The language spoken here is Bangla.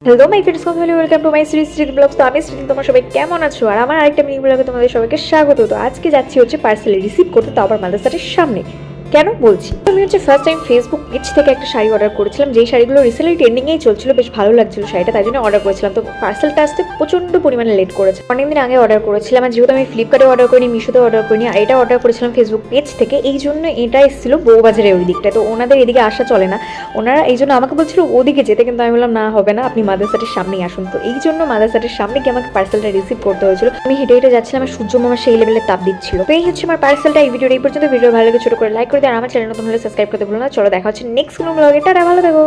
Hello my friends, welcome to my series স্মৃতি ব্লগস। তো আমি স্মৃতি, তোমার সবাই কেমন আছো? আর আমার আরেকটা মিনি ব্লগে তোমাদের সবাইকে স্বাগত। তো আজকে যাচ্ছি হচ্ছে পার্সেল রিসিভ করতে, তো আবার মাদ্রাসাটির সামনে। কেন বলছি, আমি হচ্ছে ফার্স্ট টাইম ফেসবুক পেজ থেকে একটা শাড়ি অর্ডার করেছিলাম, যেই শাড়িগুলো রিসেন্টলি ট্রেন্ডিংয়েই চলছিল, বেশ ভালো লাগছিল শাড়িটা, তাই জন্য অর্ডার করেছিলাম। তো পার্সেলটা আসতে প্রচণ্ড পরিমাণে লেট করেছে, অনেকদিন আগে অর্ডার করেছিলাম। আর যেহেতু আমি ফ্লিপকার্টে অর্ডার করিনি, মিশোতে অর্ডার করিনি, আর এটা অর্ডার করেছিলাম ফেসবুক পেজ থেকে, এই জন্য এটা এসেছিলো বউবাজারের ওই দিকটা। তো ওনাদের এদিকে আসা চলে না, ওনারা এই জন্য আমাকে বলছিল ওদিকে যেতে, কিন্তু আমি বললাম না, হবে না, আপনি মাদ্রাসাটির সামনেই আসুন। তো এই জন্য মাদ্রাসাটির সামনে গিয়ে আমাকে পার্সেলটা রিসিভ করতে হয়েছিল। আমি হেঁটে হেঁটে যাচ্ছিলাম, আর সূর্য মামা সেই লেভেলের তাপ দিচ্ছিল। তো এই হচ্ছে আমার পার্সেলটা। এই ভিডিওর এই পর্যন্ত। ভিডিও ভালো লাগে ছোট করে লাইক করে দেয়, আর আমার চ্যানেল নতুন হলে সাবস্ক্রাইব করতে ভুলো না। চলো দেখা হচ্ছে নেক্সট কোনো ব্লগে। টাটা, ভালো থেকো।